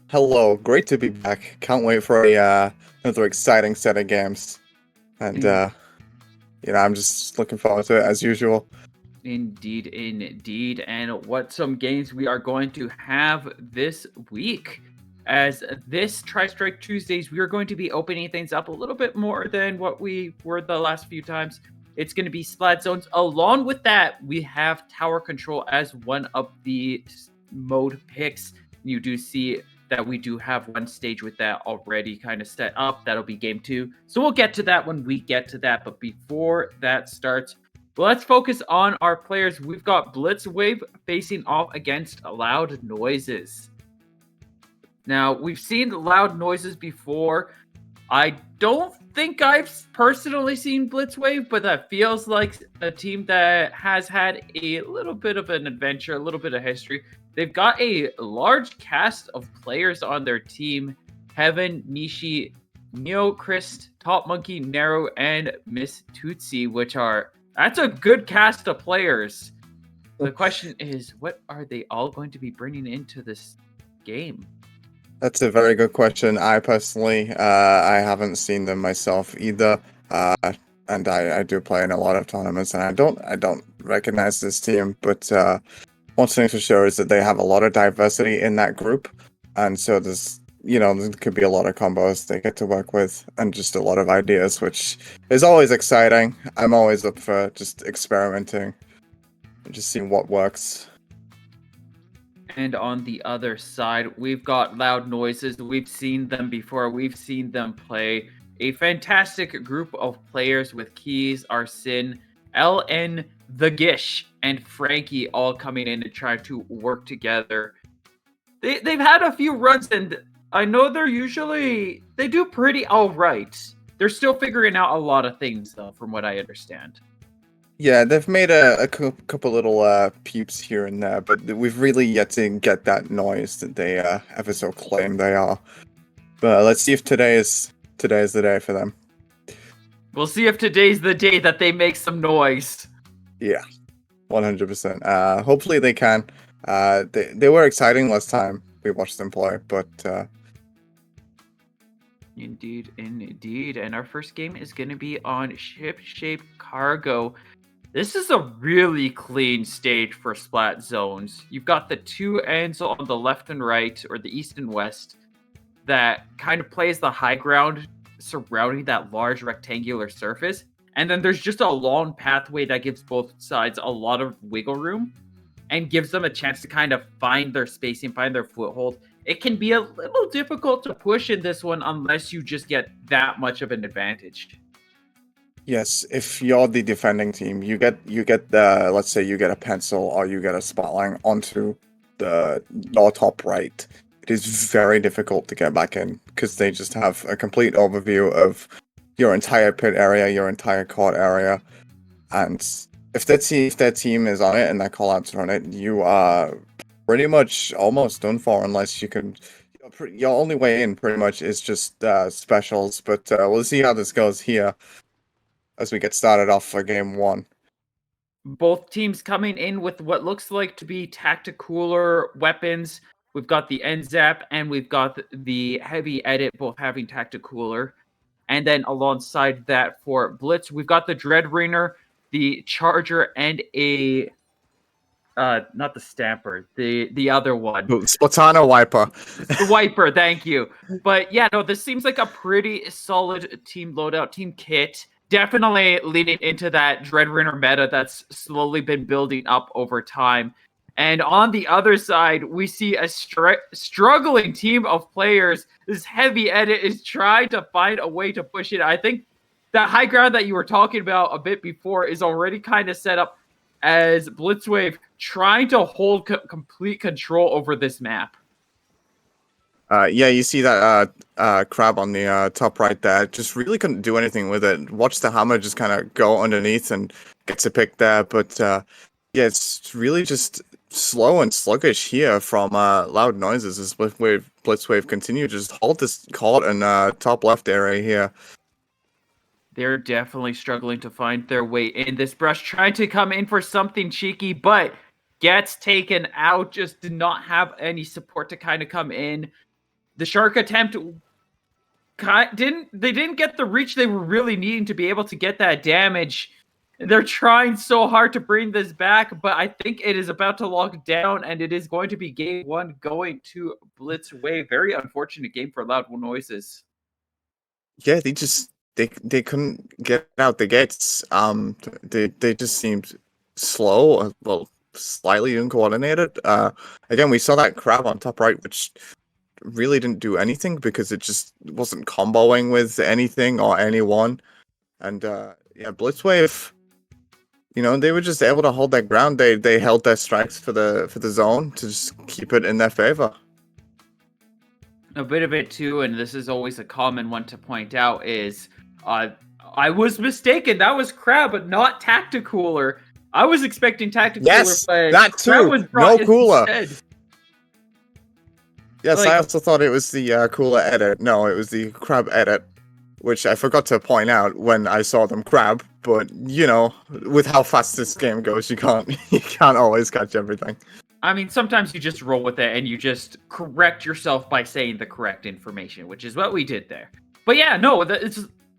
Hello, great to be back. Can't wait for another exciting set of games. And In, I'm just looking forward to it as usual. indeed. And what some games we are going to have this week. As this Tristrike Tuesdays, we are going to be opening things up a little bit more than what we were the last few times. It's going to be Splat Zones. Along with that, we have Tower Control as one of the mode picks. You do see that we do have one stage with that already kind of set up. That'll be game 2. So we'll get to that when we get to that. But before that starts, let's focus on our players. We've got Blitz Wave facing off against Loud Noises. Now, we've seen Loud Noises before. I don't think I've personally seen Blitzwave, but that feels like a team that has had a little bit of an adventure, a little bit of history. They've got a large cast of players on their team. Heaven, Nishi, Neo, Chris, Top Monkey, Nero, and Miss Tootsie, that's a good cast of players. The question is, what are they all going to be bringing into this game? That's a very good question. I personally, I haven't seen them myself either. And I do play in a lot of tournaments, and I don't recognize this team. But one thing for sure is that they have a lot of diversity in that group, and so there could be a lot of combos they get to work with, and just a lot of ideas, which is always exciting. I'm always up for just experimenting, and just seeing what works. And on the other side, we've got Loud Noises. We've seen them before. We've seen them play. A fantastic group of players with Keys, Arsene, LN, The Gish, and Frankie all coming in to try to work together. They've had a few runs, and I know they do pretty all right. They're still figuring out a lot of things, though, from what I understand. Yeah, they've made a couple little peeps here and there, but we've really yet to get that noise that they ever so claim they are. But let's see if today is the day for them. We'll see if today's the day that they make some noise. Yeah, 100%. Hopefully they can. They were exciting last time we watched them play, but Indeed. And our first game is going to be on Ship Shape Cargo. This is a really clean stage for Splat Zones. You've got the two ends on the left and right, or the east and west, that kind of plays the high ground surrounding that large rectangular surface. And then there's just a long pathway that gives both sides a lot of wiggle room and gives them a chance to kind of find their spacing, find their foothold. It can be a little difficult to push in this one unless you just get that much of an advantage. yes, if you're the defending team, you get the, let's say you get a pencil or you get a spotlight onto your top right. It is very difficult to get back in because they just have a complete overview of your entire pit area, your entire court area, and if their team is on it and their callouts are on it, you are pretty much almost done for unless you can. Your only way in pretty much is just specials, but we'll see how this goes here as we get started off for game 1. Both teams coming in with what looks like to be tacticooler weapons. We've got the NZAP and we've got the heavy edit, both having tacticooler. And then alongside that for Blitz, we've got the Dreadringer, the Charger, and a not the Stamper, the other one. Splatana Wiper. The Wiper, thank you. But yeah, no, this seems like a pretty solid team loadout, team kit. Definitely leading into that Dreadrunner meta that's slowly been building up over time. And on the other side, we see a struggling team of players. This heavy edit is trying to find a way to push it. I think that high ground that you were talking about a bit before is already kind of set up as Blitzwave trying to hold complete control over this map. Yeah, you see that crab on the top right there. Just really couldn't do anything with it. Watch the hammer just kind of go underneath and gets a pick there. But yeah, it's really just slow and sluggish here from Loud Noises as Blitzwave continue to just hold this court and top left area here. They're definitely struggling to find their way in. This brush trying to come in for something cheeky, but gets taken out. Just did not have any support to kind of come in. The Shark attempt didn't get the reach they were really needing to be able to get that damage. They're trying so hard to bring this back, but I think it is about to lock down, and it is going to be game 1 going to Blitz way. Very unfortunate game for Loud Noises. Yeah, they couldn't get out the gates. They just seemed slow, well, slightly uncoordinated. Again, we saw that crab on top right, which really didn't do anything because it just wasn't comboing with anything or anyone. And yeah, Blitzwave, they were just able to hold their ground. They held their strikes for the zone to just keep it in their favor. A bit of it too, and this is always a common one to point out, is I was mistaken. That was Crab, but not Tacticooler. I was expecting Tacticooler, yes, but that too. Crab was brought no cooler. Instead. Yes, I also thought it was the cooler edit. No, it was the Crab edit, which I forgot to point out when I saw them Crab. But with how fast this game goes, you can't always catch everything. I mean, sometimes you just roll with it and you just correct yourself by saying the correct information, which is what we did there. But yeah, no,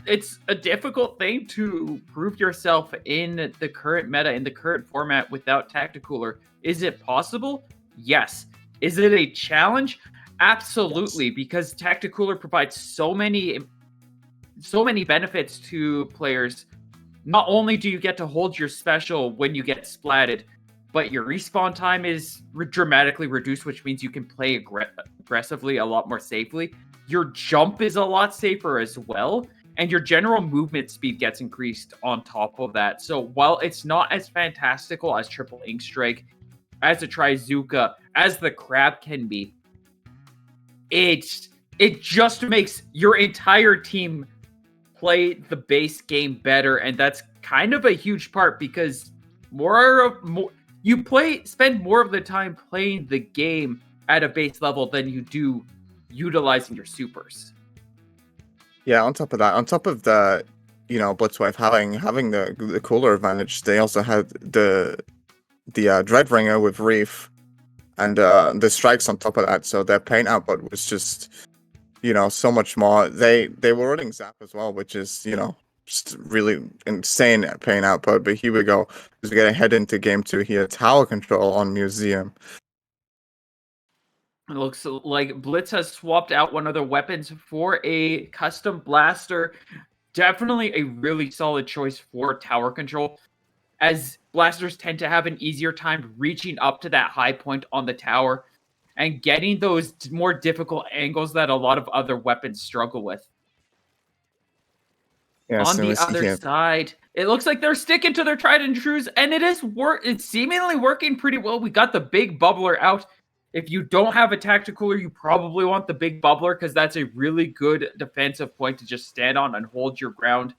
it's a difficult thing to prove yourself in the current meta, in the current format without Tacticooler. Is it possible? Yes. Is it a challenge? Absolutely, yes. Because Tacticooler provides so many benefits to players. Not only do you get to hold your special when you get splatted, but your respawn time is dramatically reduced, which means you can play aggressively a lot more safely. Your jump is a lot safer as well, and your general movement speed gets increased on top of that. So while it's not as fantastical as Triple Ink Strike, as a Trizooka, as the Crab can be, it just makes your entire team play the base game better, and that's kind of a huge part because you spend more of the time playing the game at a base level than you do utilizing your supers. Yeah, on top of that, on top of the Blitzwave having the cooler advantage, they also had the Dreadringer with Reef and the strikes on top of that, so their paint output was just so much more. They were running Zap as well, which is just really insane paint output. But here we go, as we're gonna head into game 2 here. Tower control on Museum. It looks like Blitz has swapped out one of their weapons for a custom blaster. Definitely a really solid choice for tower control, as blasters tend to have an easier time reaching up to that high point on the tower and getting those more difficult angles that a lot of other weapons struggle with. Yeah, on the other side, it looks like they're sticking to their tried and trues, and it's seemingly working pretty well. We got the big bubbler out. If you don't have a Tacticooler, you probably want the big bubbler because that's a really good defensive point to just stand on and hold your ground.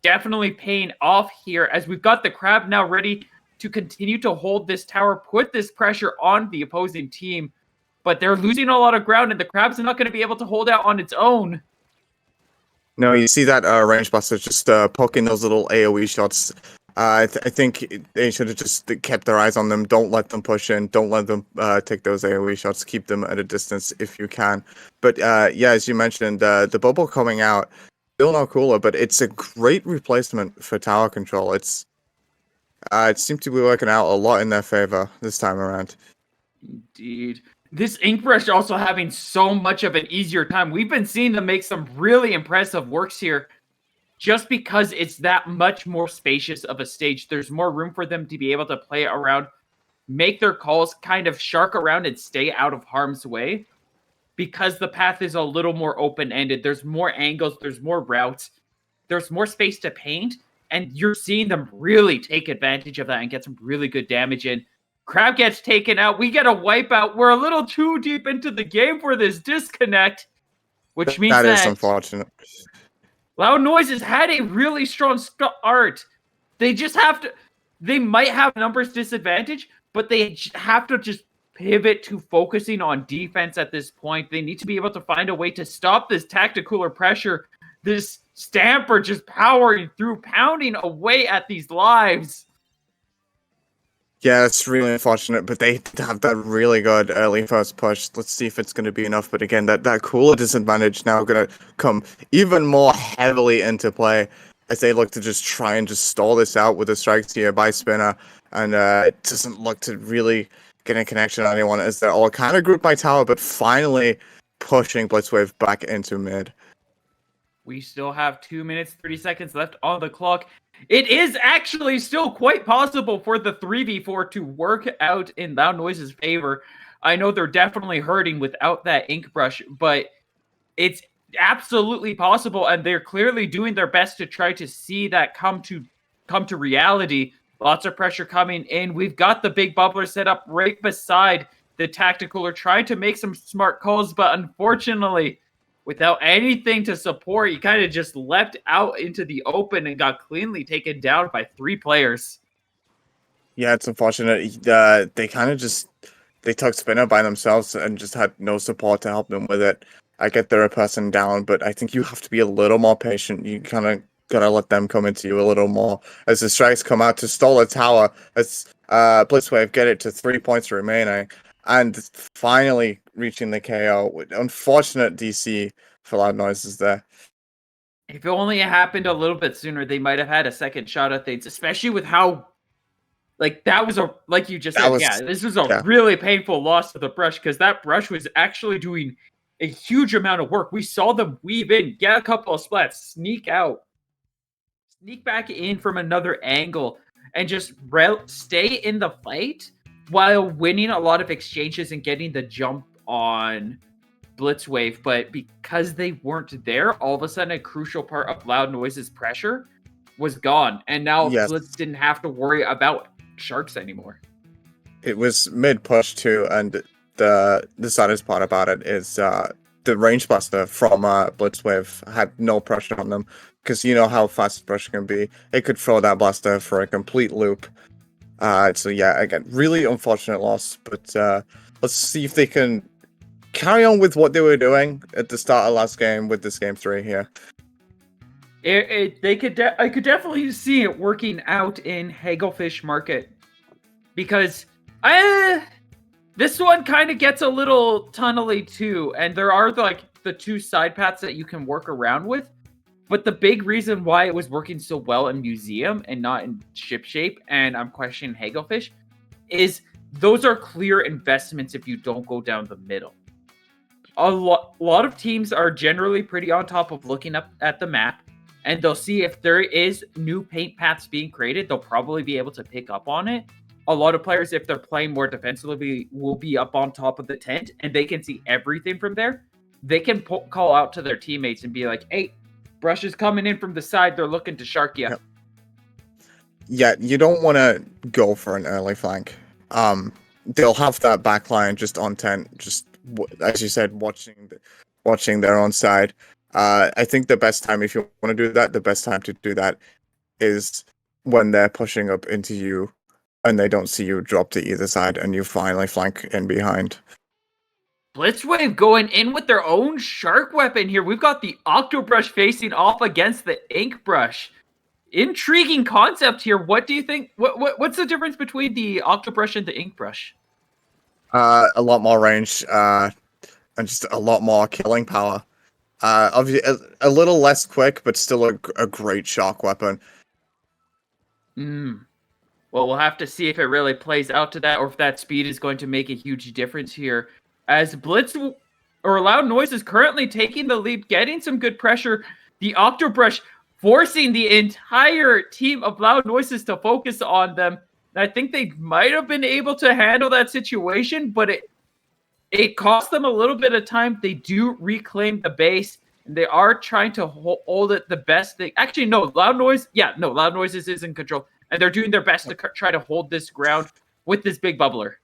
Definitely paying off here, as we've got the Crab now ready to continue to hold this tower, put this pressure on the opposing team. But they're losing a lot of ground, and the Crab's not going to be able to hold out on its own. No, you see that range blaster just poking those little AoE shots. I think they should have just kept their eyes on them. Don't let them push in. Don't let them take those AoE shots. Keep them at a distance if you can. But yeah, as you mentioned, the bubble coming out, still no cooler, but it's a great replacement for tower control. It seemed to be working out a lot in their favor this time around. Indeed. This Ink Brush also having so much of an easier time. We've been seeing them make some really impressive works here just because it's that much more spacious of a stage. There's more room for them to be able to play around, make their calls, kind of shark around and stay out of harm's way because the path is a little more open-ended. There's more angles, there's more routes, there's more space to paint, and you're seeing them really take advantage of that and get some really good damage in. Crab gets taken out. We get a wipeout. We're a little too deep into the game for this disconnect, which means that is unfortunate. Loud Noises had a really strong start. They just have to. They might have numbers disadvantage, but they have to just pivot to focusing on defense at this point. They need to be able to find a way to stop this Tacticooler pressure. This Stamper just powering through, pounding away at these lives. Yeah, it's really unfortunate, but they have that really good early first push. Let's see if it's going to be enough. But again, that cooler disadvantage now going to come even more heavily into play as they look to just try and just stall this out with the strikes here by Spinner. And it doesn't look to really get a connection on anyone as they're all kind of grouped by tower, but finally pushing Blitzwave back into mid. We still have 2 minutes, 30 seconds left on the clock. It is actually still quite possible for the 3v4 to work out in Loud Noise's favor. I know they're definitely hurting without that ink brush, but it's absolutely possible, and they're clearly doing their best to try to see that come to reality. Lots of pressure coming in. We've got the big bubbler set up right beside the tactical. Are trying to make some smart calls, but unfortunately, without anything to support, he kind of just leapt out into the open and got cleanly taken down by 3 players. Yeah, it's unfortunate. They kind of just they took Spinner by themselves and just had no support to help them with it. I get they're a person down, but I think you have to be a little more patient. You kind of gotta let them come into you a little more as the strikes come out to stall a tower. As Blitzwave get it to 3 points remaining, and finally reaching the KO. With unfortunate DC for Loud Noises there. If it only happened a little bit sooner, they might have had a second shot at things, especially with how, like, that was a, like you just said, yeah, this was a really painful loss to the brush, because that brush was actually doing a huge amount of work. We saw them weave in, get a couple of splats, sneak out, sneak back in from another angle, and just stay in the fight while winning a lot of exchanges and getting the jump on Blitzwave. But because they weren't there, all of a sudden a crucial part of Loud Noise's pressure was gone, and now Blitz didn't have to worry about Sharks anymore. It was mid push too, and the saddest part about it is the range blaster from Blitzwave had no pressure on them, because you know how fast pressure can be. It could throw that blaster for a complete loop. So yeah, again, really unfortunate loss, but let's see if they can carry on with what they were doing at the start of last game with this game 3 here. I could definitely see it working out in Hagelfish Market, because this one kind of gets a little tunnely too, and there are like the 2 side paths that you can work around with. But the big reason why it was working so well in Museum and not in Ship Shape, and I'm questioning Hagelfish, is those are clear investments if you don't go down the middle. A lot of teams are generally pretty on top of looking up at the map, and they'll see if there is new paint paths being created, they'll probably be able to pick up on it. A lot of players, if they're playing more defensively, will be up on top of the tent, and they can see everything from there. They can call out to their teammates and be like, hey, Brush is coming in from the side, they're looking to shark you. Yep. Yeah, you don't want to go for an early flank. They'll have that backline just on tent, just as you said, watching their own side. I think the best time, if you want to do that, the best time to do that is when they're pushing up into you and they don't see you drop to either side and you finally flank in behind. Blitzwave going in with their own shark weapon here. We've got the Octobrush facing off against the Ink Brush. Intriguing concept here. What do you think? What's the difference between the Octobrush and the Ink Brush? A lot more range and just a lot more killing power. Obviously, a little less quick, but still a great shock weapon. Well, we'll have to see if it really plays out to that, or if that speed is going to make a huge difference here. As Blitz or Loud Noise is currently taking the lead, getting some good pressure. The Octobrush forcing the entire team of Loud Noises to focus on them. And I think they might have been able to handle that situation, but it cost them a little bit of time. They do reclaim the base, and they are trying to hold it the best they... Actually, no, Loud Noise... Yeah, no, Loud Noises is in control, and they're doing their best to try to hold this ground with this big bubbler.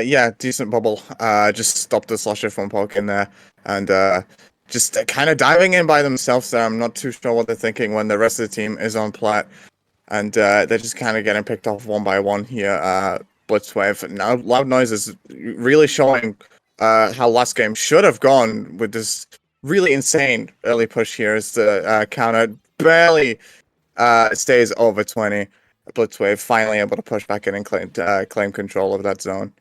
Yeah, decent bubble. Just stopped the slusher from poking there, and just kind of diving in by themselves there. I'm not too sure what they're thinking when the rest of the team is on plat, and they're just kind of getting picked off one by one here. Blitzwave. Now Loud Noise is really showing how last game should have gone with this really insane early push here as the counter barely stays over 20. Blitzwave finally able to push back in and claim control of that zone.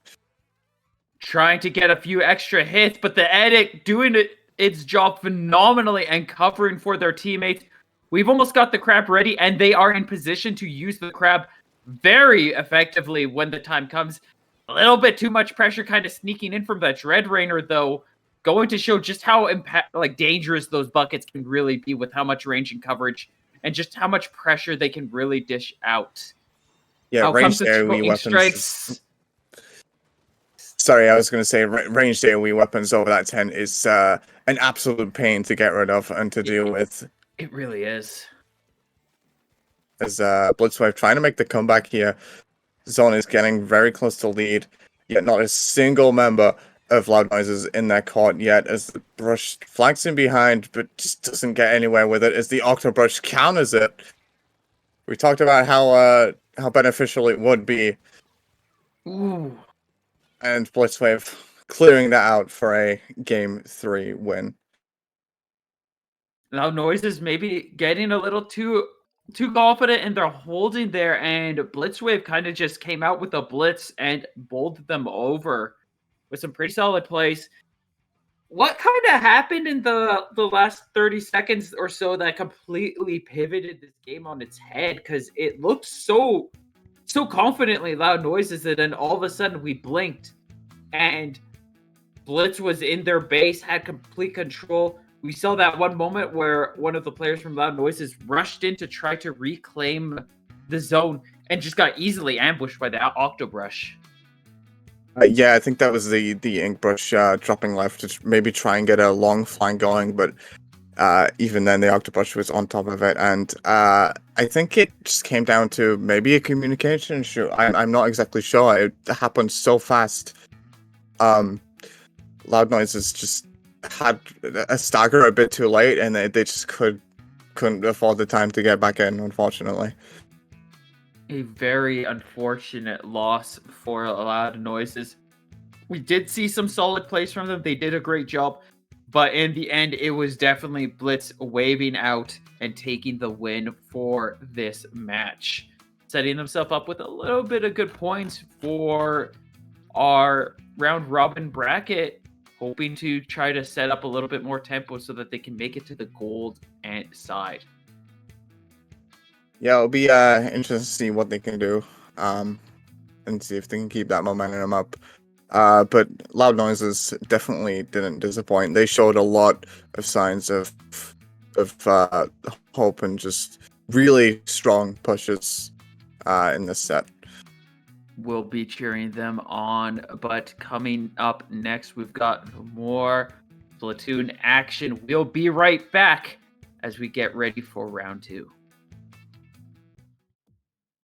Trying to get a few extra hits, but the Edict doing its job phenomenally and covering for their teammates. We've almost got the crab ready, and they are in position to use the crab very effectively when the time comes. A little bit too much pressure kind of sneaking in from that Dread Rainer, though, going to show just how dangerous those buckets can really be with how much range and coverage and just how much pressure they can really dish out. Yeah, Comes the AoE throwing weapons. strikes. Sorry, I was going to say ranged AoE weapons over that 10 is an absolute pain to get rid of and to deal with. It really is. As Blitzwave trying to make the comeback here. Zone is getting very close to lead, yet not a single member of Loud Noises in their court yet, as the brush flanks in behind, but just doesn't get anywhere with it, as the Octobrush counters it. We talked about how beneficial it would be. Ooh. And Blitzwave clearing that out for a Game 3 win. Loud Noises maybe getting a little too confident, and they're holding there, and Blitzwave kind of just came out with a blitz and bowled them over with some pretty solid plays. What kind of happened in the last 30 seconds or so that completely pivoted this game on its head? Because it looked so confidently Loud Noises that then all of a sudden we blinked and Blitz was in their base, had complete control. We saw that one moment where one of the players from Loud Noises rushed in to try to reclaim the zone and just got easily ambushed by the Octobrush. Yeah, I think that was the Inkbrush dropping left to maybe try and get a long flank going, but even then the Octobrush was on top of it, and I think it just came down to maybe a communication issue. I'm not exactly sure. It happened so fast. Loud Noises just had a stagger a bit too late, and they just couldn't afford the time to get back in, unfortunately. A very unfortunate loss for Loud Noises. We did see some solid plays from them. They did a great job, but in the end, it was definitely Blitz waving out and taking the win for this match, setting themselves up with a little bit of good points for our round robin bracket, hoping to try to set up a little bit more tempo so that they can make it to the gold and side. Yeah, it'll be interesting to see what they can do, and see if they can keep that momentum up. But Loud Noises definitely didn't disappoint. They showed a lot of signs of hope and just really strong pushes in this set. We'll be cheering them on, but coming up next, we've got more Splatoon action. We'll be right back as we get ready for round 2.